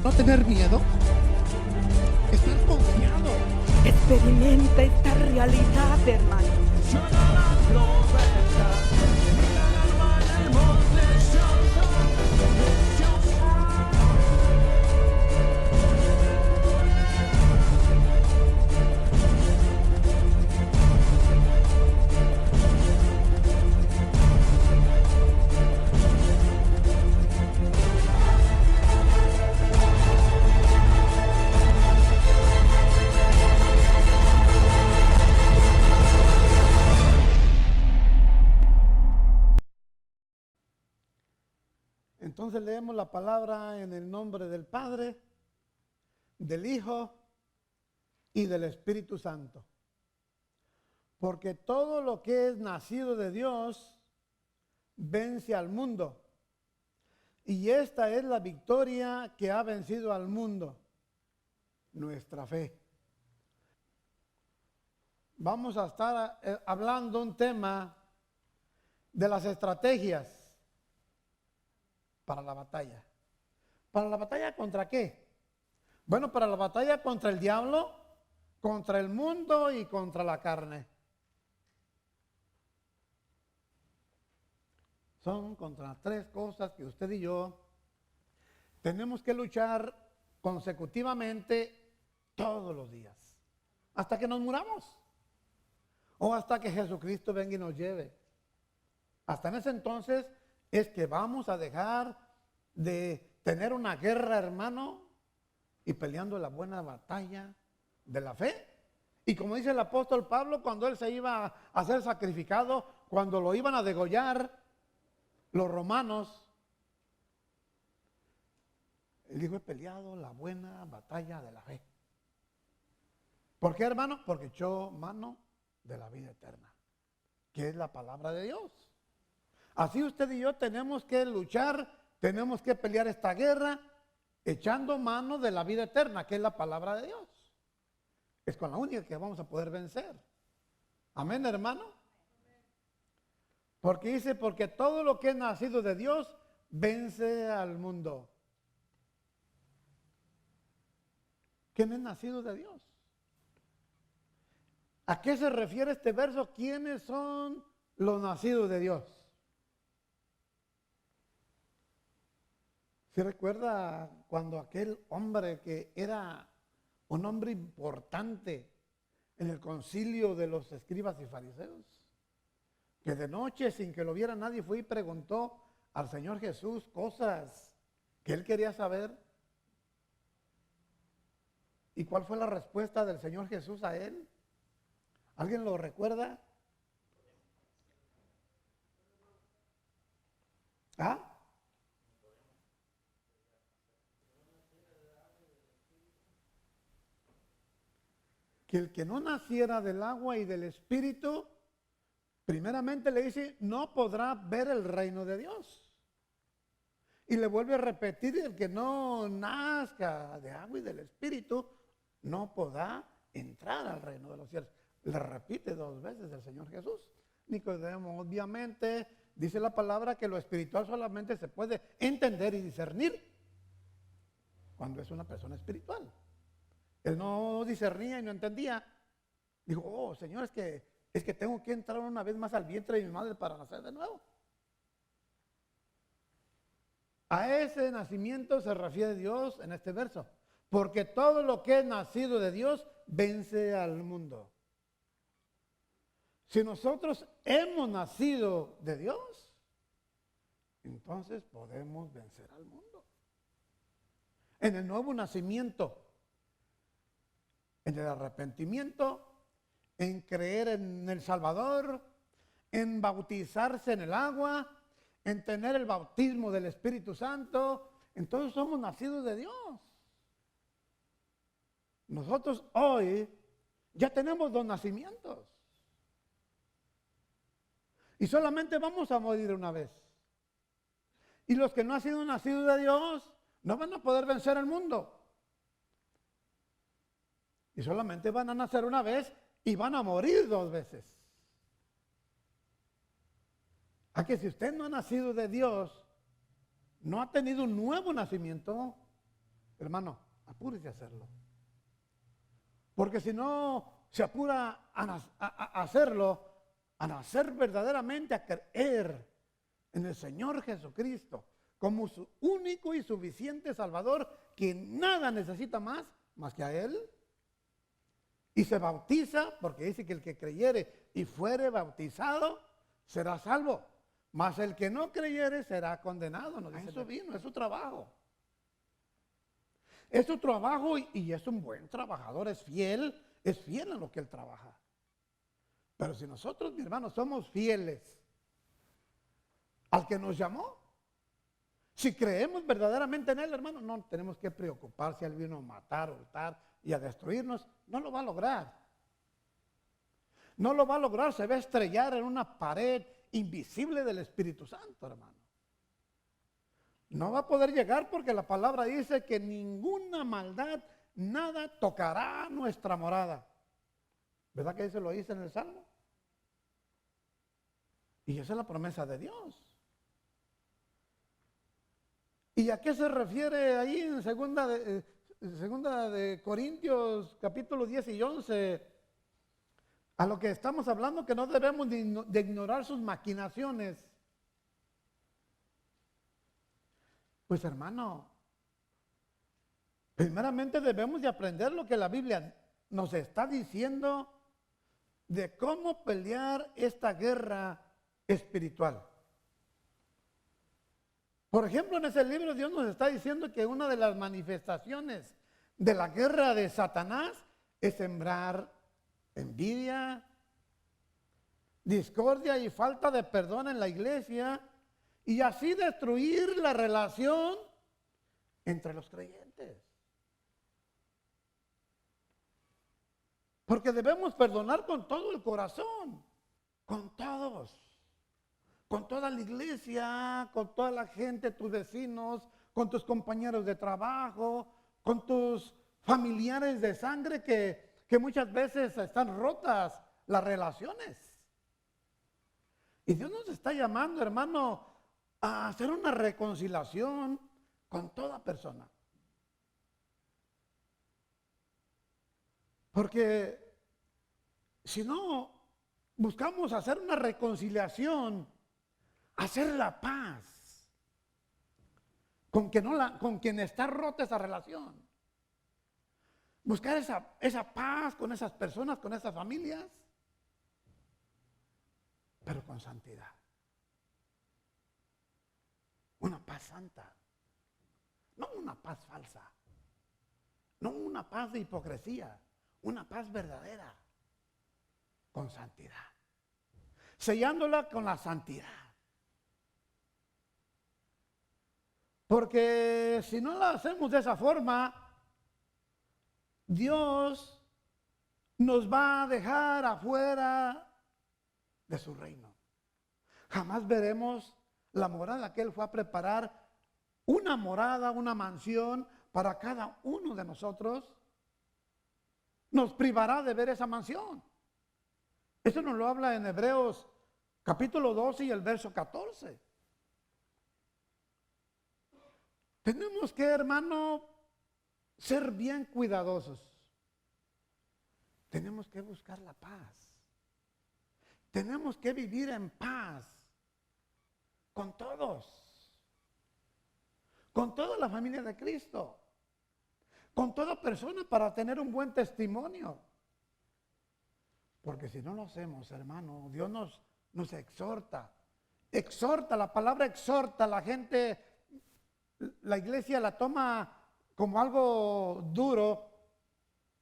no tener miedo, estar confiado. Experimenta esta realidad, hermano. Suena la trompeta, mira la alma en el monte Sión. Entonces leemos la palabra en el nombre del Padre, del Hijo y del Espíritu Santo. Porque todo lo que es nacido de Dios vence al mundo. Y esta es la victoria que ha vencido al mundo, nuestra fe. Vamos a estar hablando un tema de las estrategias para la batalla. ¿Para la batalla contra qué? Bueno, para la batalla contra el diablo, contra el mundo y contra la carne. Son contra tres cosas que usted y yo tenemos que luchar consecutivamente todos los días, hasta que nos muramos o hasta que Jesucristo venga y nos lleve. Hasta en ese entonces es que vamos a dejar de tener una guerra, hermano, y peleando la buena batalla de la fe. Y como dice el apóstol Pablo, cuando él se iba a ser sacrificado, cuando lo iban a degollar los romanos, él dijo: he peleado la buena batalla de la fe. ¿Por qué, hermano? Porque echó mano de la vida eterna, que es la palabra de Dios. Así usted y yo tenemos que luchar, tenemos que pelear esta guerra, echando mano de la vida eterna, que es la palabra de Dios. Es con la única que vamos a poder vencer. Amén, hermano. Porque dice, porque todo lo que es nacido de Dios vence al mundo. ¿Quién es nacido de Dios? ¿A qué se refiere este verso? ¿Quiénes son los nacidos de Dios? ¿Se recuerda cuando aquel hombre que era un hombre importante en el concilio de los escribas y fariseos, que de noche, sin que lo viera nadie, fue y preguntó al Señor Jesús cosas que él quería saber? ¿Y cuál fue la respuesta del Señor Jesús a él? ¿Alguien lo recuerda? ¿Ah? Que el que no naciera del agua y del Espíritu, primeramente le dice, no podrá ver el reino de Dios. Y le vuelve a repetir, el que no nazca de agua y del Espíritu, no podrá entrar al reino de los cielos. Le repite dos veces el Señor Jesús. Nicodemo, obviamente, dice la palabra que lo espiritual solamente se puede entender y discernir cuando es una persona espiritual. Él no discernía y no entendía. Dijo, oh Señor, es que tengo que entrar una vez más al vientre de mi madre para nacer de nuevo. A ese nacimiento se refiere Dios en este verso. Porque todo lo que es nacido de Dios vence al mundo. Si nosotros hemos nacido de Dios, entonces podemos vencer al mundo. En el nuevo nacimiento, en el arrepentimiento, en creer en el Salvador, en bautizarse en el agua, en tener el bautismo del Espíritu Santo, entonces somos nacidos de Dios. Nosotros hoy ya tenemos dos nacimientos. Y solamente vamos a morir una vez. Y los que no han sido nacidos de Dios no van a poder vencer el mundo. Y solamente van a nacer una vez y van a morir dos veces. A que si usted no ha nacido de Dios, no ha tenido un nuevo nacimiento, hermano, apúrese a hacerlo. Porque si no se apura a hacerlo, a nacer verdaderamente, a creer en el Señor Jesucristo como su único y suficiente Salvador, que nada necesita más que a Él. Y se bautiza, porque dice que el que creyere y fuere bautizado será salvo. Mas el que no creyere será condenado. No, eso vino, es su trabajo. Es su trabajo y es un buen trabajador, es fiel en lo que él trabaja. Pero si nosotros, mi hermano, somos fieles al que nos llamó, si creemos verdaderamente en él, hermano, no tenemos que preocupar si él vino a matar, hurtar y a destruirnos. No lo va a lograr. No lo va a lograr, se va a estrellar en una pared invisible del Espíritu Santo, hermano. No va a poder llegar porque la palabra dice que ninguna maldad, nada tocará nuestra morada. ¿Verdad que eso lo dice en el Salmo? Y esa es la promesa de Dios. ¿Y a qué se refiere ahí en segunda de Corintios capítulo 10 y 11? A lo que estamos hablando, que no debemos de ignorar sus maquinaciones. Pues hermano, primeramente debemos de aprender lo que la Biblia nos está diciendo de cómo pelear esta guerra espiritual. Por ejemplo, en ese libro Dios nos está diciendo que una de las manifestaciones de la guerra de Satanás es sembrar envidia, discordia y falta de perdón en la iglesia, y así destruir la relación entre los creyentes. Porque debemos perdonar con todo el corazón, con todos, con toda la iglesia, con toda la gente, tus vecinos, con tus compañeros de trabajo, con tus familiares de sangre que muchas veces están rotas las relaciones. Y Dios nos está llamando, hermano, a hacer una reconciliación con toda persona. Porque si no buscamos hacer una reconciliación, hacer la paz con quien está rota esa relación, buscar esa paz con esas personas, con esas familias, pero con santidad. Una paz santa, no una paz falsa, no una paz de hipocresía, una paz verdadera, con santidad, sellándola con la santidad. Porque si no la hacemos de esa forma, Dios nos va a dejar afuera de su reino. Jamás veremos la morada que Él fue a preparar, una morada, una mansión para cada uno de nosotros. Nos privará de ver esa mansión. Eso nos lo habla en Hebreos capítulo 12 y el verso 14. Tenemos que, hermano, ser bien cuidadosos. Tenemos que buscar la paz. Tenemos que vivir en paz con todos, con toda la familia de Cristo, con toda persona, para tener un buen testimonio. Porque si no lo hacemos, hermano, Dios nos exhorta. Exhorta, la palabra exhorta, la gente, la iglesia la toma como algo duro.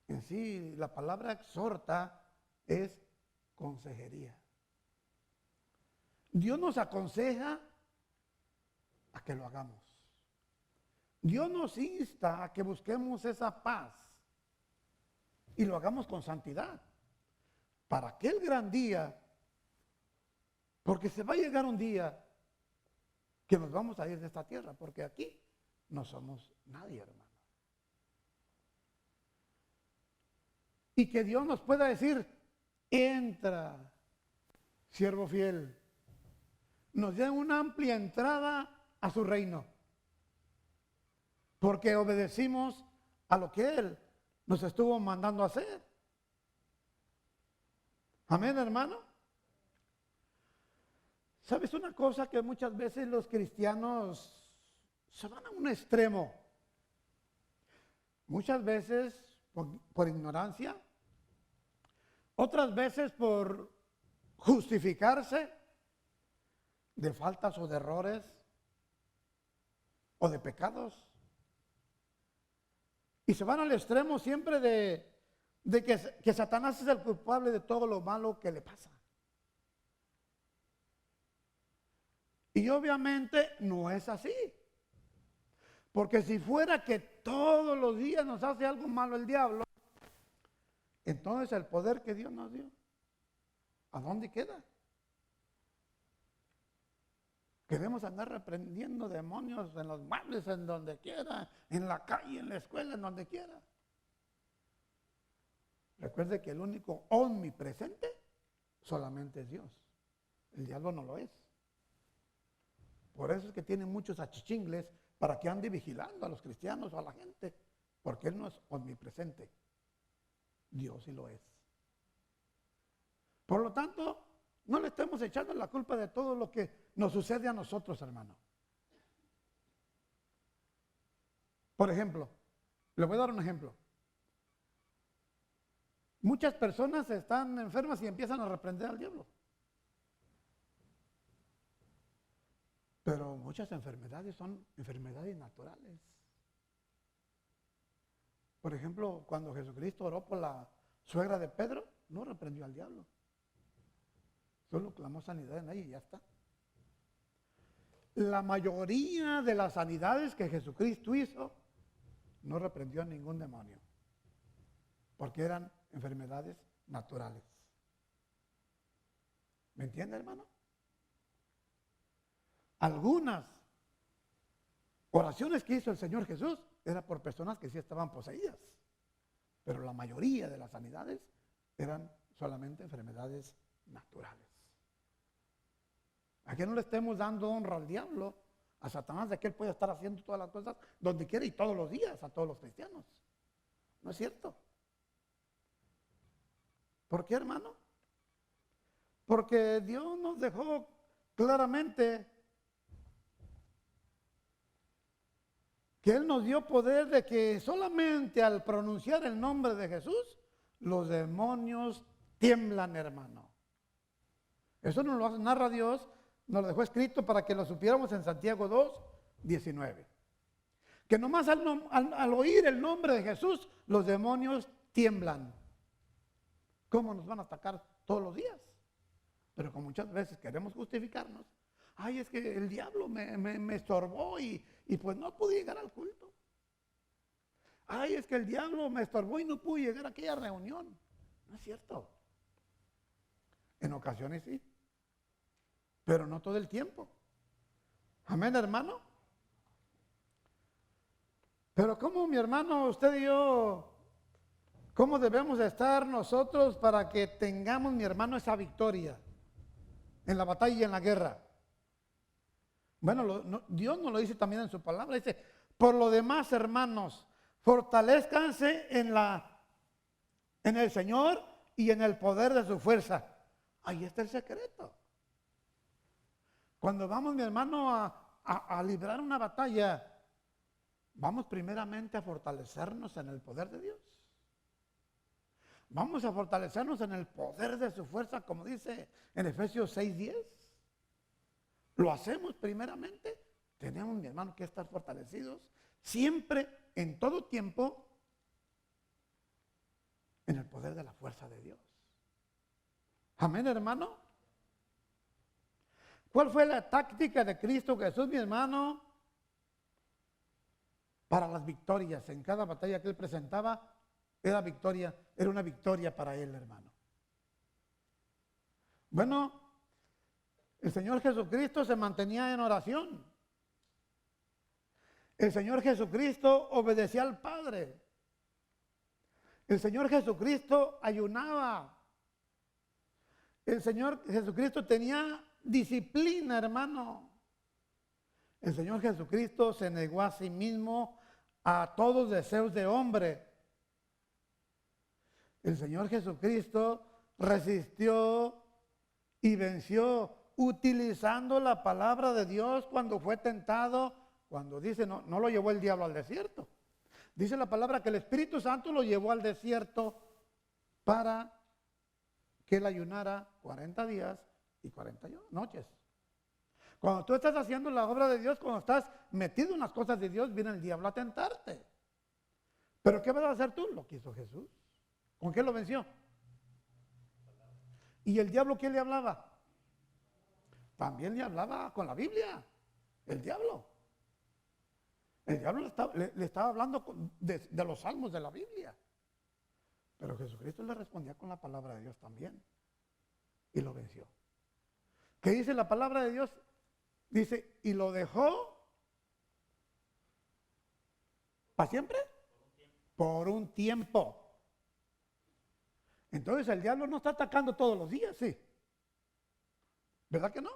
En sí, la palabra exhorta es consejería. Dios nos aconseja a que lo hagamos. Dios nos insta a que busquemos esa paz y lo hagamos con santidad para aquel gran día, porque se va a llegar un día que nos vamos a ir de esta tierra, porque aquí no somos nadie, hermano. Y que Dios nos pueda decir: entra, siervo fiel. Nos dé una amplia entrada a su reino. porque obedecimos a lo que Él nos estuvo mandando a hacer. Amén, hermano. ¿Sabes una cosa? Que muchas veces los cristianos se van a un extremo. Muchas veces por ignorancia, otras veces por justificarse de faltas o de errores o de pecados. Y se van al extremo siempre de que Satanás es el culpable de todo lo malo que le pasa. Y obviamente no es así. Porque si fuera que todos los días nos hace algo malo el diablo, entonces el poder que Dios nos dio, ¿a dónde queda? Queremos andar reprendiendo demonios en los muebles, en donde quiera, en la calle, en la escuela, en donde quiera. Recuerde que el único omnipresente solamente es Dios. El diablo no lo es. Por eso es que tiene muchos achichingles para que ande vigilando a los cristianos o a la gente, porque Él no es omnipresente. Dios sí lo es. Por lo tanto, no le estemos echando la culpa de todo lo que nos sucede a nosotros, hermano. Por ejemplo, le voy a dar un ejemplo. Muchas personas están enfermas y empiezan a reprender al diablo. Pero muchas enfermedades son enfermedades naturales. Por ejemplo, cuando Jesucristo oró por la suegra de Pedro, no reprendió al diablo. Solo clamó sanidad en ella y ya está. La mayoría de las sanidades que Jesucristo hizo, no reprendió a ningún demonio. Porque eran enfermedades naturales. ¿Me entiende, hermano? Algunas oraciones que hizo el Señor Jesús eran por personas que sí estaban poseídas, pero la mayoría de las sanidades eran solamente enfermedades naturales. ¿A qué no le estemos dando honra al diablo, a Satanás, de que él puede estar haciendo todas las cosas donde quiera y todos los días a todos los cristianos? ¿No es cierto? ¿Por qué, hermano? Porque Dios nos dejó claramente que Él nos dio poder de que solamente al pronunciar el nombre de Jesús, los demonios tiemblan, hermano. Eso nos lo narra Dios, nos lo dejó escrito para que lo supiéramos en Santiago 2:19. Que nomás al oír el nombre de Jesús, los demonios tiemblan. ¿Cómo nos van a atacar todos los días? Pero como muchas veces queremos justificarnos, ay, es que el diablo me estorbó y pues no pude llegar al culto. Ay, es que el diablo me estorbó y no pude llegar a aquella reunión. No es cierto. En ocasiones sí, pero no todo el tiempo. Amén, hermano. Pero ¿cómo, mi hermano, usted y yo, cómo debemos estar nosotros para que tengamos, mi hermano, esa victoria en la batalla y en la guerra? Bueno, Dios nos lo dice también en su palabra. Dice, por lo demás, hermanos, fortalezcanse en el Señor y en el poder de su fuerza. Ahí está el secreto. Cuando vamos, mi hermano, a librar una batalla, vamos primeramente a fortalecernos en el poder de Dios. Vamos a fortalecernos en el poder de su fuerza, como dice en Efesios 6:10. Lo hacemos primeramente. Tenemos, mi hermano, que estar fortalecidos siempre, en todo tiempo, en el poder de la fuerza de Dios. Amén, hermano. ¿Cuál fue la táctica de Cristo Jesús, mi hermano, para las victorias? En cada batalla que Él presentaba, era una victoria para Él, hermano. Bueno, el Señor Jesucristo se mantenía en oración. El Señor Jesucristo obedecía al Padre. El Señor Jesucristo ayunaba. El Señor Jesucristo tenía disciplina, hermano. El Señor Jesucristo se negó a sí mismo a todos deseos de hombre. El Señor Jesucristo resistió y venció utilizando la palabra de Dios cuando fue tentado, cuando dice, no lo llevó el diablo al desierto. Dice la palabra que el Espíritu Santo lo llevó al desierto para que él ayunara 40 días y 40 noches. Cuando tú estás haciendo la obra de Dios, cuando estás metido en las cosas de Dios, viene el diablo a tentarte. ¿Pero qué vas a hacer tú? Lo que hizo Jesús. ¿Con qué lo venció? ¿Y el diablo qué le hablaba? También le hablaba con la Biblia. El diablo. El diablo le estaba hablando de los salmos de la Biblia. Pero Jesucristo le respondía con la palabra de Dios también. Y lo venció. ¿Qué dice la palabra de Dios? Dice, y lo dejó ¿para siempre? Por un tiempo. Entonces el diablo no está atacando todos los días, sí. ¿Verdad que no?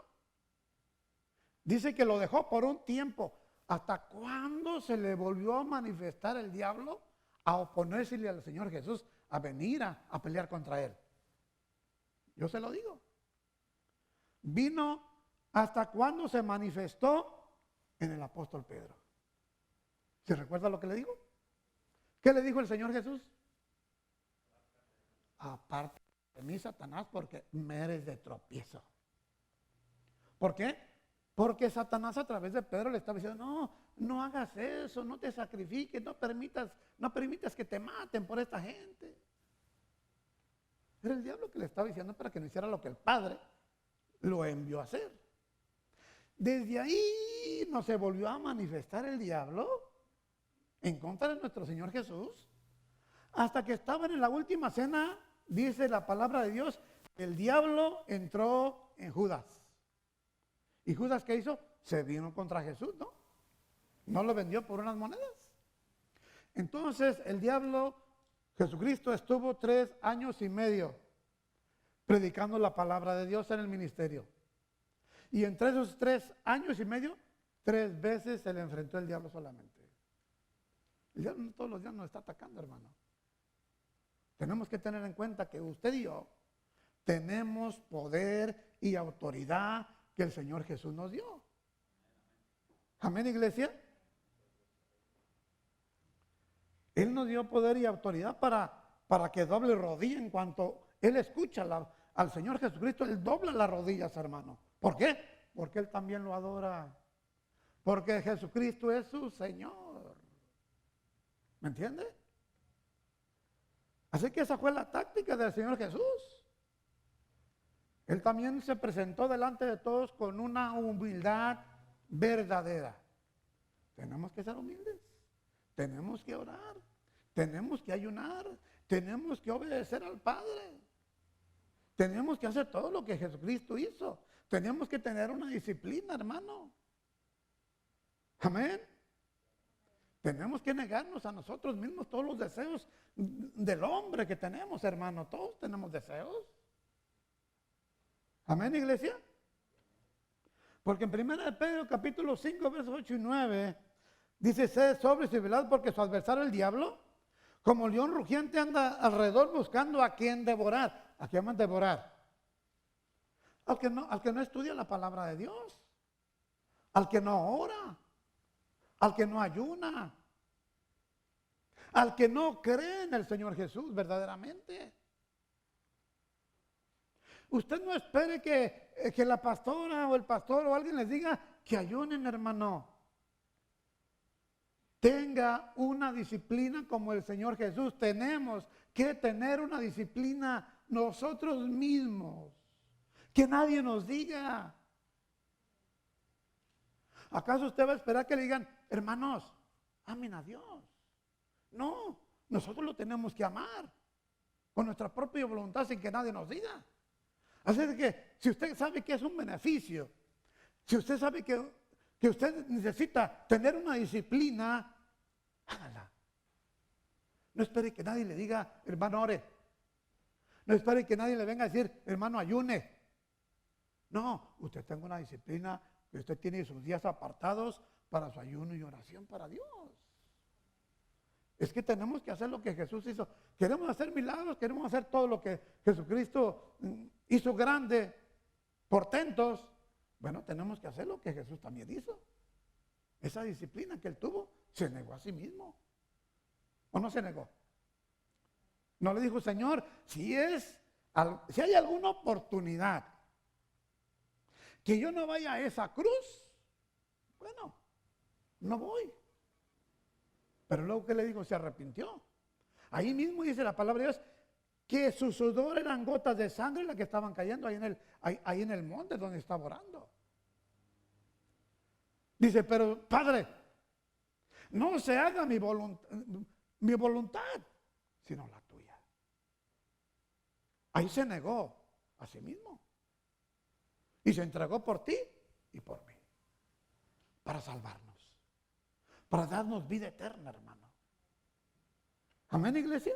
Dice que lo dejó por un tiempo. ¿Hasta cuándo se le volvió a manifestar el diablo a oponérsele al Señor Jesús, a venir a pelear contra él? Yo se lo digo. Vino hasta cuando se manifestó en el apóstol Pedro. ¿Se recuerda lo que le dijo? ¿Qué le dijo el Señor Jesús? Aparte de mí, Satanás, porque me eres de tropiezo. ¿Por qué? Porque Satanás a través de Pedro le estaba diciendo, no hagas eso, no te sacrifiques, no permitas que te maten por esta gente. Era el diablo que le estaba diciendo para que no hiciera lo que el Padre lo envió a hacer. Desde ahí no se volvió a manifestar el diablo en contra de nuestro Señor Jesús, hasta que estaban en la última cena, dice la palabra de Dios, el diablo entró en Judas. ¿Y Judas qué hizo? Se vino contra Jesús, ¿no? No lo vendió por unas monedas. Entonces el diablo, Jesucristo estuvo 3 años y medio predicando la palabra de Dios en el ministerio. Y entre esos 3 años y medio, 3 veces se le enfrentó el diablo solamente. El diablo todos los días nos está atacando, hermano. Tenemos que tener en cuenta que usted y yo tenemos poder y autoridad que el Señor Jesús nos dio. Amén, iglesia. Él nos dio poder y autoridad para que doble rodilla en cuanto Él escucha al Señor Jesucristo. Él dobla las rodillas, hermano. ¿Por qué? Porque Él también lo adora. Porque Jesucristo es su Señor. ¿Me entiende? Así que esa fue la táctica del Señor Jesús. Él también se presentó delante de todos con una humildad verdadera. Tenemos que ser humildes. Tenemos que orar. Tenemos que ayunar. Tenemos que obedecer al Padre. Tenemos que hacer todo lo que Jesucristo hizo. Tenemos que tener una disciplina, hermano. Amén. Tenemos que negarnos a nosotros mismos todos los deseos del hombre que tenemos, hermano. Todos tenemos deseos. Amén, iglesia. Porque en 1 Pedro capítulo 5, versos 8 y 9, dice, sed sobrios y velados porque su adversario el diablo, como león rugiente anda alrededor buscando a quien devorar. ¿A quién van a devorar? Al que no estudia la palabra de Dios. Al que no ora. Al que no ayuna. Al que no cree en el Señor Jesús verdaderamente. Usted no espere que la pastora o el pastor o alguien les diga que ayunen, hermano. Tenga una disciplina como el Señor Jesús. Tenemos que tener una disciplina nosotros mismos. Que nadie nos diga. ¿Acaso usted va a esperar que le digan, hermanos, amen a Dios? No, nosotros lo tenemos que amar con nuestra propia voluntad sin que nadie nos diga. Así es que si usted sabe que es un beneficio, si usted sabe que usted necesita tener una disciplina, hágala. No espere que nadie le diga, hermano, ore. No espere que nadie le venga a decir, hermano, ayune. No, usted tenga una disciplina, que usted tiene sus días apartados para su ayuno y oración para Dios. Es que tenemos que hacer lo que Jesús hizo. Queremos hacer milagros, queremos hacer todo lo que Jesucristo hizo grande, portentos. Bueno, tenemos que hacer lo que Jesús también hizo. Esa disciplina que él tuvo, se negó a sí mismo. ¿O no se negó? No le dijo, Señor, si hay alguna oportunidad que yo no vaya a esa cruz, bueno, no voy. Pero luego que le dijo, se arrepintió. Ahí mismo dice la palabra de Dios que su sudor eran gotas de sangre las que estaban cayendo ahí en el monte donde estaba orando. Dice, pero Padre, no se haga mi voluntad, sino la tuya. Ahí se negó a sí mismo. Y se entregó por ti y por mí. Para salvarnos. Para darnos vida eterna, hermano. Amén, iglesia.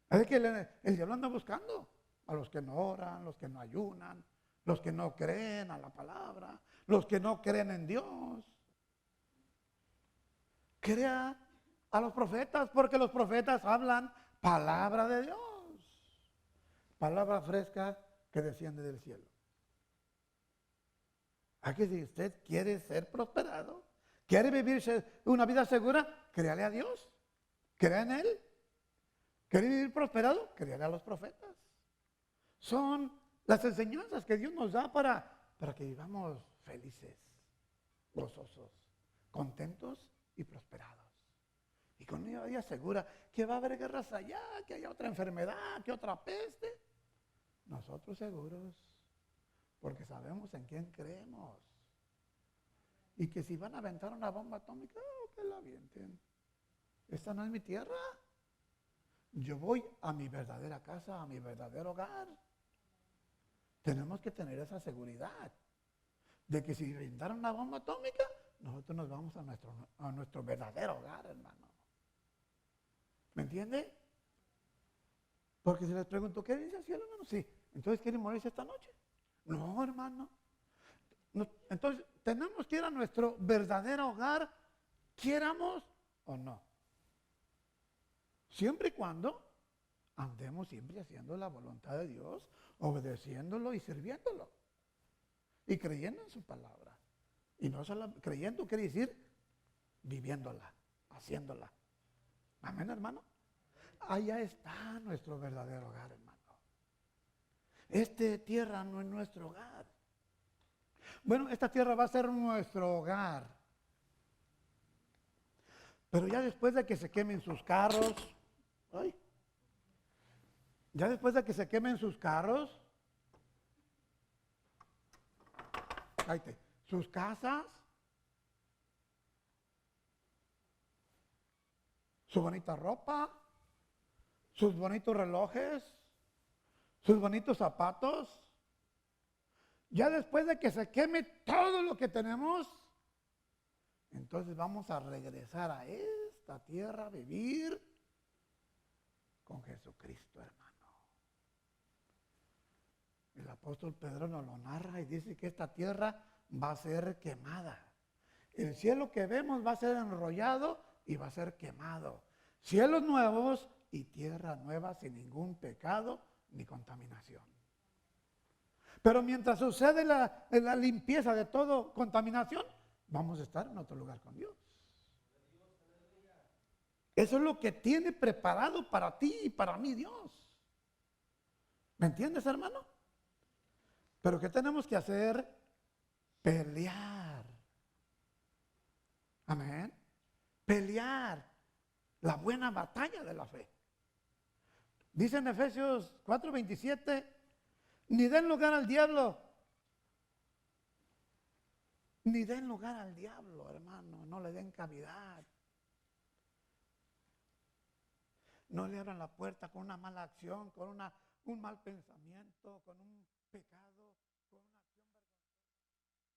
Es que el diablo anda buscando a los que no oran, los que no ayunan, los que no creen a la palabra, los que no creen en Dios. Crea a los profetas, porque los profetas hablan palabra de Dios. Palabra fresca que desciende del cielo. Aquí si usted quiere ser prosperado, quiere vivir una vida segura, créale a Dios, crea en Él. ¿Quiere vivir prosperado? Créale a los profetas. Son las enseñanzas que Dios nos da para que vivamos felices, gozosos, contentos y prosperados. Y con una vida segura que va a haber guerras allá, que haya otra enfermedad, que otra peste. Nosotros seguros, porque sabemos en quién creemos. Y que si van a aventar una bomba atómica, que la avienten. Esta no es mi tierra. Yo voy a mi verdadera casa, a mi verdadero hogar. Tenemos que tener esa seguridad de que si aventaran una bomba atómica, nosotros nos vamos a nuestro verdadero hogar, hermano. ¿Me entiende? Porque si les pregunto, ¿qué dice el cielo, hermano? Sí. Entonces, ¿quieren morirse esta noche? No, hermano. No, entonces, tenemos que ir a nuestro verdadero hogar, quieramos o no. Siempre y cuando andemos siempre haciendo la voluntad de Dios, obedeciéndolo y sirviéndolo. Y creyendo en su palabra. Y no solo creyendo quiere decir viviéndola, haciéndola. Amén, hermano. Allá está nuestro verdadero hogar, hermano. Esta tierra no es nuestro hogar. Bueno, esta tierra va a ser nuestro hogar. Pero ya después de que se quemen sus carros, ya después de que se quemen sus carros, sus casas, su bonita ropa, sus bonitos relojes, sus bonitos zapatos. Ya después de que se queme todo lo que tenemos, entonces vamos a regresar a esta tierra a vivir con Jesucristo, hermano. El apóstol Pedro nos lo narra y dice que esta tierra va a ser quemada. El cielo que vemos va a ser enrollado y va a ser quemado. Cielos nuevos y tierra nueva sin ningún pecado ni contaminación. Pero mientras sucede la limpieza de toda contaminación, vamos a estar en otro lugar con Dios. Eso es lo que tiene preparado para ti y para mí Dios. ¿Me entiendes, hermano? Pero ¿qué tenemos que hacer? Pelear. Amén. Pelear la buena batalla de la fe. Dice en Efesios 4:27, ni den lugar al diablo. Ni den lugar al diablo, hermano. No le den cavidad. No le abran la puerta con una mala acción, con un mal pensamiento, con un pecado.